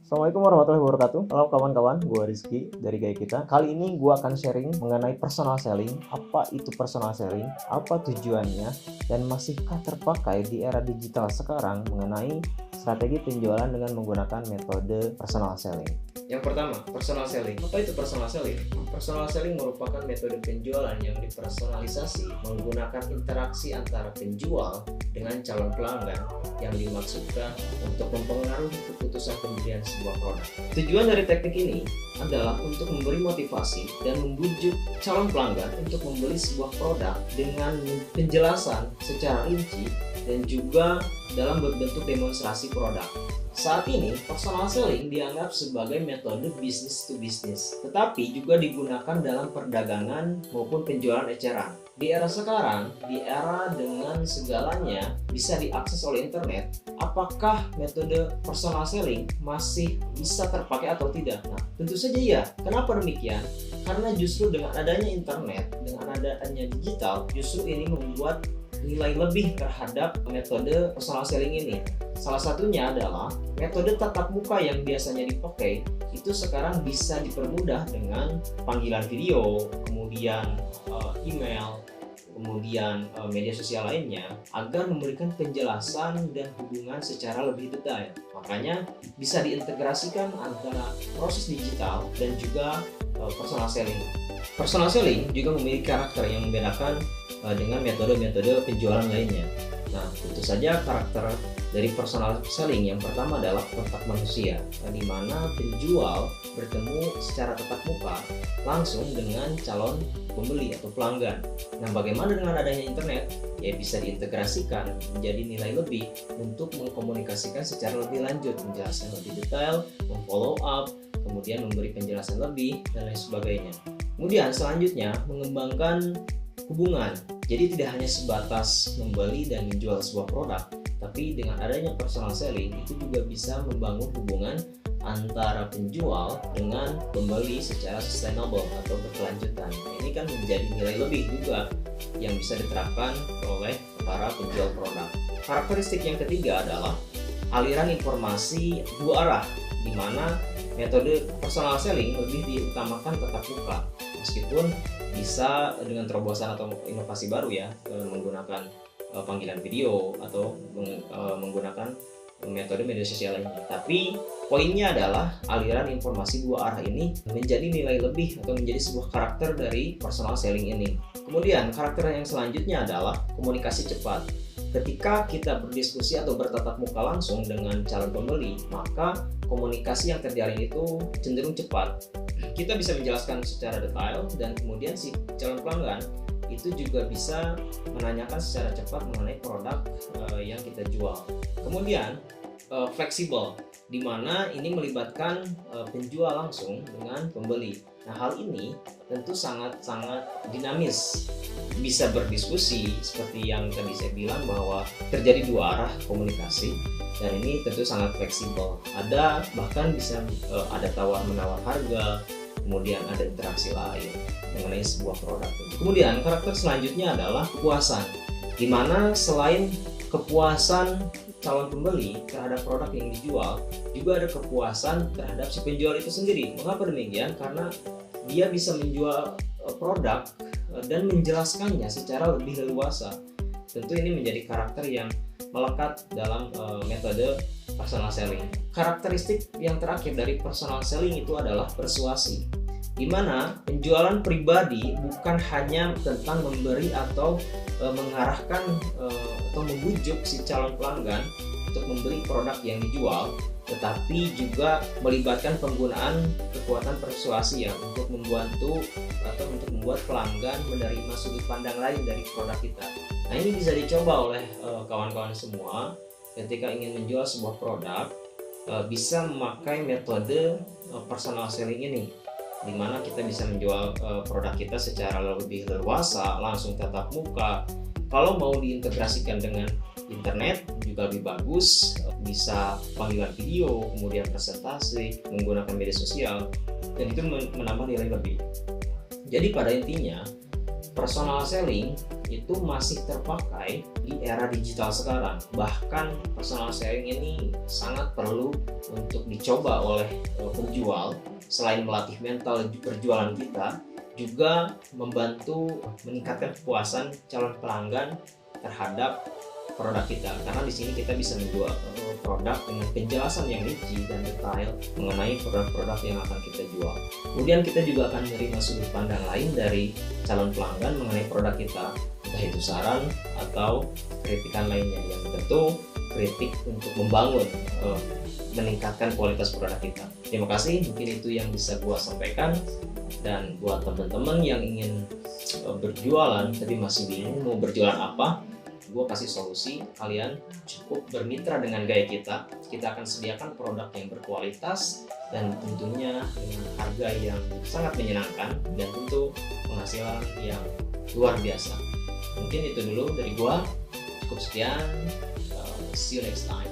Assalamualaikum warahmatullahi wabarakatuh. Halo kawan-kawan, gue Rizky dari Gaya Kita. Kali ini gue akan sharing mengenai personal selling. Apa itu personal selling? Apa tujuannya? Dan masihkah terpakai di era digital sekarang mengenai strategi penjualan dengan menggunakan metode personal selling? Yang pertama, personal selling. Apa itu personal selling? Personal selling merupakan metode penjualan yang dipersonalisasi menggunakan interaksi antara penjual dengan calon pelanggan yang dimaksudkan untuk mempengaruhi keputusan pembelian sebuah produk. Tujuan dari teknik ini adalah untuk memberi motivasi dan membujuk calon pelanggan untuk membeli sebuah produk dengan penjelasan secara rinci dan juga dalam bentuk demonstrasi produk. Saat ini, personal selling dianggap sebagai metode business to business, tetapi juga digunakan dalam perdagangan maupun penjualan eceran. Di era sekarang, di era dengan segalanya bisa diakses oleh internet, apakah metode personal selling masih bisa terpakai atau tidak? Nah, tentu saja iya. Kenapa demikian? Karena justru dengan adanya internet, dengan adanya digital, justru ini membuat nilai lebih terhadap metode personal selling ini. Salah satunya adalah metode tatap muka yang biasanya dipakai itu sekarang bisa dipermudah dengan panggilan video, kemudian email, kemudian media sosial lainnya agar memberikan penjelasan dan hubungan secara lebih detail. Makanya bisa diintegrasikan antara proses digital dan juga personal selling. Personal selling juga memiliki karakter yang membedakan dengan metode-metode penjualan lainnya. Nah, tentu saja karakter dari personal selling yang pertama adalah kontak manusia, di mana penjual bertemu secara tatap muka langsung dengan calon pembeli atau pelanggan. Nah, bagaimana dengan adanya internet? Ya bisa diintegrasikan menjadi nilai lebih untuk mengkomunikasikan secara lebih lanjut, menjelaskan lebih detail, memfollow up, kemudian memberi penjelasan lebih, dan lain sebagainya. Kemudian selanjutnya mengembangkan hubungan. Jadi tidak hanya sebatas membeli dan menjual sebuah produk, tapi dengan adanya personal selling itu juga bisa membangun hubungan antara penjual dengan pembeli secara sustainable atau berkelanjutan. Ini kan menjadi nilai lebih juga yang bisa diterapkan oleh para penjual produk. Karakteristik yang ketiga adalah aliran informasi dua arah, di mana metode personal selling lebih diutamakan tatap muka, meskipun bisa dengan terobosan atau inovasi baru ya, menggunakan panggilan video atau menggunakan metode media sosial lainnya. Tapi poinnya adalah aliran informasi dua arah ini menjadi nilai lebih atau menjadi sebuah karakter dari personal selling ini. Kemudian karakter yang selanjutnya adalah komunikasi cepat. Ketika kita berdiskusi atau bertatap muka langsung dengan calon pembeli, maka komunikasi yang terjalin itu cenderung cepat. Kita bisa menjelaskan secara detail dan kemudian si calon pelanggan itu juga bisa menanyakan secara cepat mengenai produk yang kita jual. Kemudian fleksibel, di mana ini melibatkan penjual langsung dengan pembeli. Nah, hal ini tentu sangat-sangat dinamis, bisa berdiskusi seperti yang tadi saya bilang bahwa terjadi dua arah komunikasi, dan ini tentu sangat fleksibel. Ada bahkan bisa ada tawar-menawar harga, kemudian ada interaksi lain mengenai sebuah produk. Kemudian karakter selanjutnya adalah kepuasan, di mana selain kepuasan calon pembeli terhadap produk yang dijual, juga ada kepuasan terhadap si penjual itu sendiri. Mengapa demikian? Karena dia bisa menjual produk dan menjelaskannya secara lebih leluasa. Tentu ini menjadi karakter yang melekat dalam metode personal selling. Karakteristik yang terakhir dari personal selling itu adalah persuasi, di mana penjualan pribadi bukan hanya tentang memberi atau mengarahkan atau membujuk si calon pelanggan untuk membeli produk yang dijual, tetapi juga melibatkan penggunaan kekuatan persuasi ya untuk membantu atau untuk membuat pelanggan menerima sudut pandang lain dari produk kita. Nah, ini bisa dicoba oleh kawan-kawan semua ketika ingin menjual sebuah produk, bisa memakai metode personal selling ini, di mana kita bisa menjual produk kita secara lebih leluasa, langsung tatap muka. Kalau mau diintegrasikan dengan internet juga lebih bagus, bisa panggilan video, kemudian presentasi, menggunakan media sosial, dan itu menambah nilai lebih. Jadi pada intinya personal selling itu masih terpakai di era digital sekarang. Bahkan personal selling ini sangat perlu untuk dicoba oleh penjual. Selain melatih mental perjualan kita, juga membantu meningkatkan kepuasan calon pelanggan terhadap produk kita, karena di sini kita bisa menjual produk dengan penjelasan yang rinci dan detail mengenai produk-produk yang akan kita jual. Kemudian kita juga akan menerima sudut pandang lain dari calon pelanggan mengenai produk kita, entah itu saran atau kritikan lainnya, yang tentu kritik untuk membangun, meningkatkan kualitas produk kita. Terima kasih, mungkin itu yang bisa gua sampaikan. Dan buat teman-teman yang ingin berjualan tapi masih bingung mau berjualan apa, gue kasih solusi. Kalian cukup bermitra dengan Gaya Kita. Kita akan sediakan produk yang berkualitas dan tentunya dengan harga yang sangat menyenangkan dan tentu penghasilan yang luar biasa. Mungkin itu dulu dari gue. Cukup sekian. See you next time.